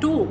2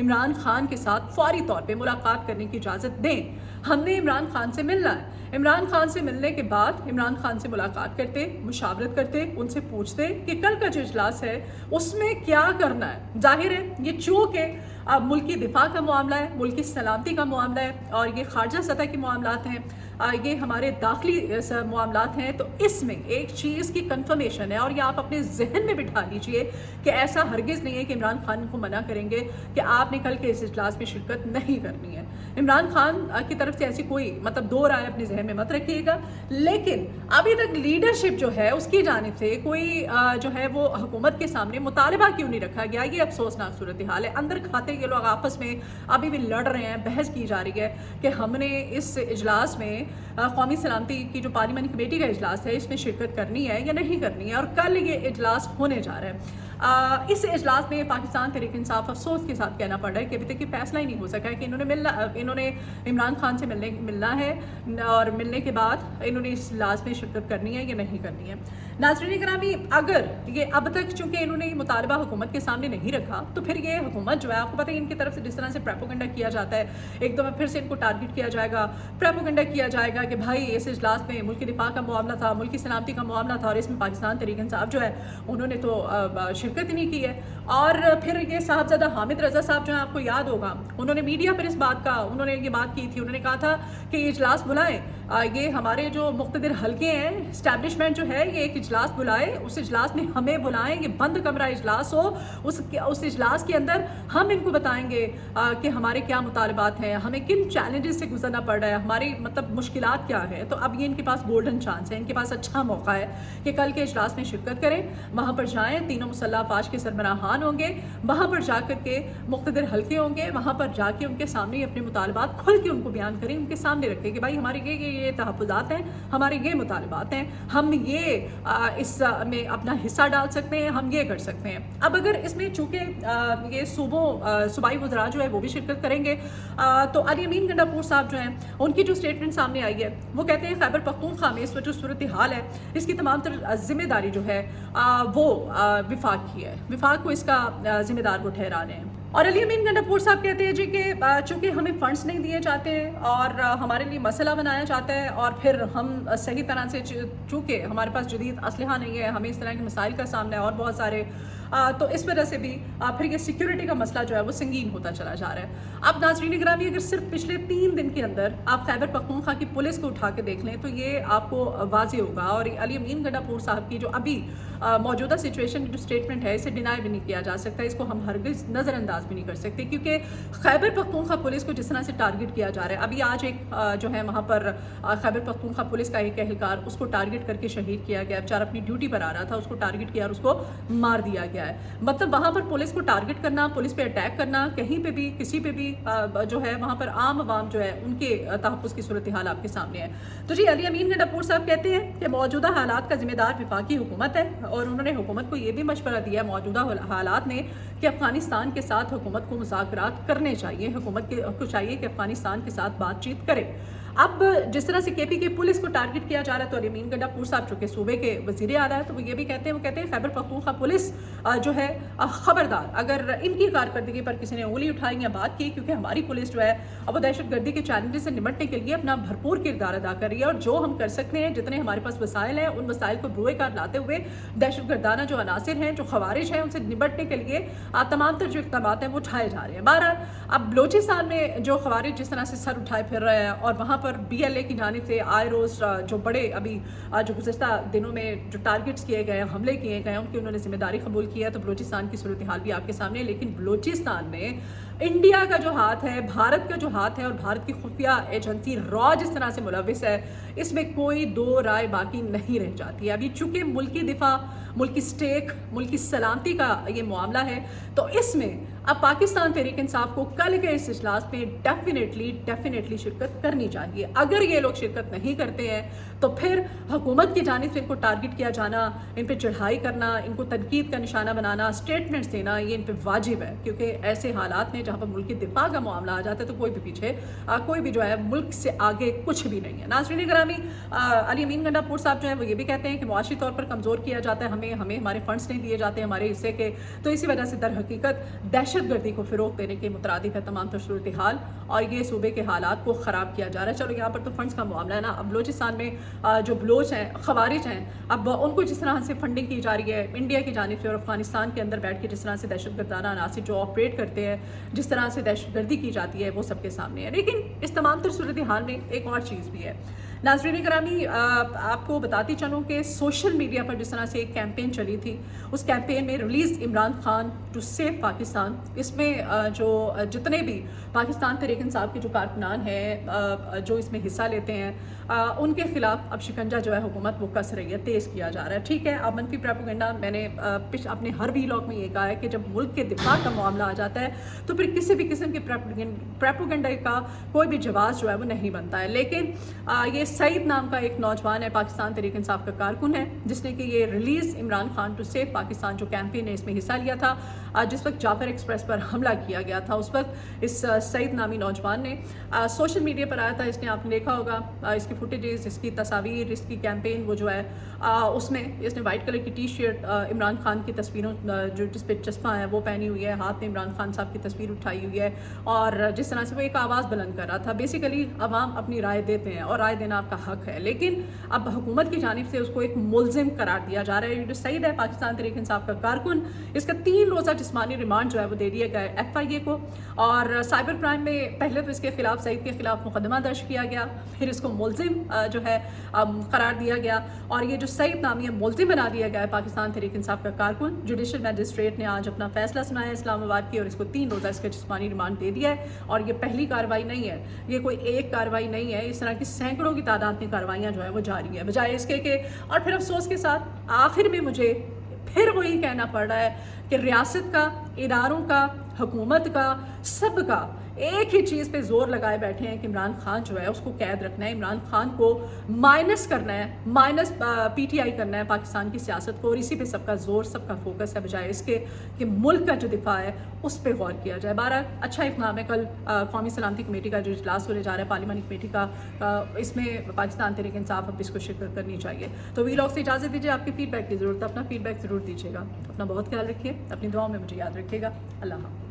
عمران خان کے ساتھ فوری طور پہ ملاقات کرنے کی اجازت دیں. ہم نے عمران خان سے ملنا ہے. عمران خان سے ملنے کے بعد عمران خان سے ملاقات کرتے، مشاورت کرتے، ان سے پوچھتے کہ کل کا جو اجلاس ہے اس میں کیا کرنا ہے. ظاہر ہے یہ چونکہ اب ملکی دفاع کا معاملہ ہے، ملکی سلامتی کا معاملہ ہے اور یہ خارجہ سطح کے معاملات ہیں، یہ ہمارے داخلی معاملات ہیں، تو اس میں ایک چیز کی کنفرمیشن ہے اور یہ آپ اپنے ذہن میں بٹھا لیجئے کہ ایسا ہرگز نہیں ہے کہ عمران خان کو منع کریں گے کہ آپ نے کل کے اس اجلاس میں شرکت نہیں کرنی ہے. عمران خان کی طرف سے ایسی کوئی دو رائے اپنے ذہن میں مت رکھیے گا. لیکن ابھی تک لیڈرشپ جو ہے اس کی جانب سے کوئی جو ہے وہ حکومت کے سامنے مطالبہ کیوں نہیں رکھا گیا، یہ افسوسناک صورتحال ہے. اندر کھاتے یہ لوگ آپس میں ابھی بھی لڑ رہے ہیں، بحث کی جا رہی ہے کہ ہم نے اس اجلاس میں قومی سلامتی کی جو پارلیمانی کمیٹی کا اجلاس ہے اس میں شرکت کرنی ہے یا نہیں کرنی ہے، اور کل یہ اجلاس ہونے جا رہا ہے. اس اجلاس میں پاکستان تحریک انصاف افسوس کے ساتھ کہنا پڑ رہا ہے کہ ابھی تک یہ فیصلہ ہی نہیں ہو سکا ہے کہ انہوں نے عمران خان سے ملنا ہے اور ملنے کے بعد انہوں نے اس اجلاس میں شرکت کرنی ہے یا نہیں کرنی ہے. ناظرین گرامی، اگر یہ اب تک چونکہ انہوں نے مطالبہ حکومت کے سامنے نہیں رکھا تو پھر یہ حکومت جو ہے، آپ کو پتہ ہے ان کی طرف سے جس طرح سے پروپیگنڈا کیا جاتا ہے، ایک دفعہ پھر سے ان کو ٹارگٹ کیا جائے گا، پروپیگنڈا کیا جائے گا کہ بھائی اس اجلاس میں ملکی دفاع کا معاملہ تھا، ملکی سلامتی کا معاملہ تھا اور اس میں پاکستان تحریک انصاف جو ہے انہوں نے تو شرکت ہی نہیں کی ہے. اور پھر یہ صاحبزادہ حامد رضا صاحب جو ہیں، آپ کو یاد ہوگا، انہوں نے میڈیا پر اس بات کا انہوں نے یہ بات کی تھی، انہوں نے کہا تھا کہ یہ اجلاس بلائیں، یہ ہمارے جو مقتدر حلقے ہیں، اسٹیبلشمنٹ جو ہے، یہ ایک اجلاس بلائے، اس اجلاس میں ہمیں بلائیں، یہ بند کمرہ اجلاس ہو، اس اجلاس کے اندر ہم ان کو بتائیں گے کہ ہمارے کیا مطالبات ہیں، ہمیں کن چیلنجز سے گزرنا پڑ رہا ہے، ہماری مشکلات کیا ہے. تو اب یہ ان کے پاس گولڈن چانس ہے، ان کے پاس اچھا موقع ہے کہ کل کے اجلاس میں شرکت کریں، وہاں پر جائیں، تینوں مسلح افواج کے سربراہان ہوں گے، وہاں پر جا کر کے مقتدر حلقے ہوں گے، وہاں پر جا کے ان کے سامنے اپنے مطالبات کھل کے ان کو بیان کریں، ان کے سامنے رکھیں کہ بھائی ہمارے یہ تحفظات ہیں، ہمارے یہ مطالبات ہیں، ہم یہ اس میں اپنا حصہ ڈال سکتے ہیں، ہم یہ کر سکتے ہیں. اب اگر اس میں چونکہ یہ صوبائی وزراء جو ہے وہ بھی شرکت کریں گے، تو علی امین گنڈاپور صاحب جو ہیں ان کی جو اسٹیٹمنٹ سامنے آئی ہے وہ کہتے ہیں خیبر پختونخوا میں اس وقت جو صورتحال ہے اس کی تمام تر ذمہ داری جو ہے وہ وفاق کی ہے، وفاق کو اس کا ذمہ دار وہ ٹھہرا رہے ہیں. اور علی امین گنڈاپور صاحب کہتے ہیں جی کہ چونکہ ہمیں فنڈز نہیں دیے جاتے ہیں اور ہمارے لیے مسئلہ بنایا جاتا ہے اور پھر ہم صحیح طرح سے چونکہ ہمارے پاس جدید اسلحہ نہیں ہے، ہمیں اس طرح کے مسائل کا سامنا ہے اور بہت سارے، تو اس وجہ سے بھی پھر یہ سیکیورٹی کا مسئلہ جو ہے وہ سنگین ہوتا چلا جا رہا ہے. اب ناظرین گرامی، اگر صرف پچھلے 3 دن کے اندر آپ خیبر پختونخوا کی پولیس کو اٹھا کے دیکھ لیں تو یہ آپ کو واضح ہوگا. اور علی امین گنڈاپور صاحب کی جو ابھی موجودہ سچویشن جو اسٹیٹمنٹ ہے اسے ڈینائی بھی نہیں کیا جا سکتا، اس کو ہم ہرگز نظر انداز بھی نہیں کر سکتے، کیونکہ خیبر پختونخوا پولیس کو جس طرح سے ٹارگٹ کیا جا رہا ہے، ابھی آج ایک جو ہے وہاں پر خیبر پختونخوا پولیس کا ایک اہلکار، اس کو ٹارگٹ کر کے شہید کیا گیا، بیچارہ اپنی ڈیوٹی پر آ رہا تھا، اس کو ٹارگٹ کیا اور اس کو مار دیا گیا ہے. وہاں پر پولیس کو ٹارگٹ کرنا، پولیس پہ اٹیک کرنا، کہیں پہ بھی کسی پہ بھی جو ہے وہاں پر عام عوام جو ہے ان کے تحفظ کی صورتحال آپ کے سامنے ہے. تو جی علی امین گنڈاپور صاحب کہتے ہیں کہ موجودہ حالات کا ذمہ دار وفاقی حکومت ہے، اور انہوں نے حکومت کو یہ بھی مشورہ دیا ہے موجودہ حالات میں کہ افغانستان کے ساتھ حکومت کو مذاکرات کرنے چاہیے، حکومت کو چاہیے کہ افغانستان کے ساتھ بات چیت کرے. اب جس طرح سے کے پی کے پولیس کو ٹارگٹ کیا جا رہا ہے تو علی امین گنڈاپور صاحب چونکہ صوبے کے وزیر اعلیٰ ہے تو وہ یہ بھی کہتے ہیں خیبر پختونخوا پولیس جو ہے خبردار اگر ان کی کارکردگی پر کسی نے انگلی اٹھائی یا بات کی، کیونکہ ہماری پولیس جو ہے اب وہ دہشت گردی کے چیلنجز سے نمٹنے کے لیے اپنا بھرپور کردار ادا کر رہی ہے، اور جو ہم کر سکتے ہیں، جتنے ہمارے پاس وسائل ہیں، ان وسائل کو بروئے کار لاتے ہوئے دہشت گردانہ جو عناصر ہیں، جو خوارج ہیں، ان سے نمٹنے کے لیے تمام تر جو اقدامات ہیں وہ اٹھائے جا رہے ہیں. بہرحال اب بلوچستان میں جو خوارج جس طرح سے سر اٹھائے پھر رہے ہیں اور وہاں پر BLA کی جانب سے آئے روز جو بڑے ابھی جو گزشتہ دنوں میں جو ٹارگٹس کیے گئے، حملے کیے گئے، ان کی انہوں نے ذمہ داری قبول کی ہے. تو بلوچستان کی صورتحال بھی آپ کے سامنے ہے، لیکن بلوچستان میں انڈیا کا جو ہاتھ ہے، بھارت کا جو ہاتھ ہے اور بھارت کی خفیہ ایجنسی را جس طرح سے ملوث ہے، اس میں کوئی دو رائے باقی نہیں رہ جاتی ہے. ابھی چونکہ ملکی دفاع، ملکی سٹیک، ملکی سلامتی کا یہ معاملہ ہے، تو اس میں اب پاکستان تحریک انصاف کو کل کے اس اجلاس میں ڈیفینیٹلی شرکت کرنی چاہیے. اگر یہ لوگ شرکت نہیں کرتے ہیں تو پھر حکومت کی جانب سے ان کو ٹارگٹ کیا جانا، ان پہ چڑھائی کرنا، ان کو تنقید کا نشانہ بنانا، اسٹیٹمنٹس دینا، یہ ان پہ واجب ہے، کیونکہ ایسے حالات میں جہاں پر ملک کے دفاع کا معاملہ آ جاتا ہے تو کوئی بھی پیچھے کوئی بھی جو ہے ملک سے آگے کچھ بھی نہیں ہے۔ ناظرین گرامی، علی امین گنڈا پور صاحب جو ہیں وہ یہ بھی کہتے ہیں کہ معاشی طور پر کمزور کیا جاتا ہے، ہمیں ہمارے فنڈز نہیں دیے جاتے ہمارے حصے کے، تو اسی وجہ سے در حقیقت دہشت گردی کو فروغ دینے کے مترادف ہے تمام تر صورتحال، اور یہ صوبے کے حالات کو خراب کیا جا رہا ہے۔ چلو یہاں پر تو فنڈز کا معاملہ ہے نا، اب بلوچستان میں جو بلوچ ہیں، خوارج ہیں، اب ان کو جس طرح سے فنڈنگ کی جا رہی ہے انڈیا کی جانب سے اور افغانستان کے اندر بیٹھ کے جس طرح سے دہشت گردانہ عناصر جو آپریٹ کرتے ہیں، جس طرح سے دہشت گردی کی جاتی ہے، وہ سب کے سامنے ہے۔ لیکن اس تمام تر صورتحال میں ایک اور چیز بھی ہے۔ ناظرین گرامی، آپ کو بتاتی چلوں کہ سوشل میڈیا پر جس طرح سے ایک کیمپین چلی تھی، اس کیمپین میں release Imran Khan to save Pakistan, اس میں جو جتنے بھی پاکستان تحریک انصاف کے جو کارکنان ہیں جو اس میں حصہ لیتے ہیں، ان کے خلاف اب شکنجہ جو ہے حکومت وہ کس رہی ہے، تیز کیا جا رہا ہے۔ ٹھیک ہے، اب منفی پروپیگنڈا میں نے اپنے ہر ویلاگ میں یہ کہا ہے کہ جب ملک کے دفاع کا معاملہ آ جاتا ہے تو پھر کسی بھی قسم کے پروپیگنڈا کا کوئی بھی جواز جو ہے وہ نہیں بنتا ہے۔ لیکن یہ سعید نام کا ایک نوجوان ہے، پاکستان تحریک انصاف کا کارکن ہے، جس نے کہ یہ release Imran Khan to save Pakistan جو کیمپین ہے اس میں حصہ لیا تھا۔ جس وقت جعفر ایکسپریس پر حملہ کیا گیا تھا اس وقت اس سعید نامی نوجوان نے سوشل میڈیا پر آیا تھا، اس نے آپ نے دیکھا ہوگا اس کی فوٹیجز، اس کی تصاویر، اس کی کیمپین وہ جو ہے اس میں اس نے وائٹ کلر کی ٹی شرٹ عمران خان کی تصویروں جو جس پہ چشمہ ہے وہ پہنی ہوئی ہے، ہاتھ میں عمران خان صاحب کی تصویر اٹھائی ہوئی ہے، اور جس طرح سے وہ ایک آواز بلند کر رہا تھا۔ بیسیکلی عوام اپنی رائے دیتے ہیں اور رائے دینا آپ کا حق ہے، لیکن اب حکومت کی جانب سے اس کو ایک ملزم قرار دیا جا رہا ہے۔ یہ جو سعید ہے پاکستان تحریک انصاف کا کارکن، اس کا 3 روزہ جسمانی ریمانڈ جو ہے وہ دے دیا گیا ہے FIA کو، اور سائبر کرائم میں پہلے تو اس کے خلاف سعید کے خلاف مقدمہ درج کیا گیا، پھر اس کو ملزم جو ہے قرار دیا گیا، اور یہ جو سعید نامی ہے ملزم بنا دیا گیا ہے پاکستان تحریک انصاف کا کارکن۔ جوڈیشل میجسٹریٹ نے آج اپنا فیصلہ سنایا اسلام آباد کی، اور اس کو 3 روزہ اس کا جسمانی ریمانڈ دے دیا ہے، اور یہ پہلی کارروائی نہیں ہے، یہ کوئی ایک کارروائی نہیں ہے، اس طرح کی سینکڑوں کی تعداد میں کارروائیاں جو ہے وہ جاری ہیں، بجائے اس کے کہ اور پھر افسوس کے ساتھ آخر میں مجھے پھر وہی کہنا پڑ رہا ہے کہ ریاست کا، اداروں کا، حکومت کا، سب کا ایک ہی چیز پہ زور لگائے بیٹھے ہیں کہ عمران خان جو ہے اس کو قید رکھنا ہے، عمران خان کو مائنس کرنا ہے، مائنس PTI کرنا ہے پاکستان کی سیاست کو، اور اسی پہ سب کا زور، سب کا فوکس ہے، بجائے اس کے کہ ملک کا جو دفاع ہے اس پہ غور کیا جائے۔ بہرحال اچھا اقدام ہے۔ کل قومی سلامتی کمیٹی کا جو اجلاس ہونے جا رہا ہے، پارلیمانی کمیٹی کا، اس میں پاکستان تحریک انصاف اب اس کو شرکت کرنی چاہیے۔ تو ویلاگ سے اجازت دیجیے، آپ کی فیڈ بیک کی ضرورت ہے، اپنا فیڈ بیک ضرور دیجیے گا، اپنا بہت خیال رکھیے، اپنی دعاؤں میں مجھے یاد رکھیے گا۔ اللہ حافظ۔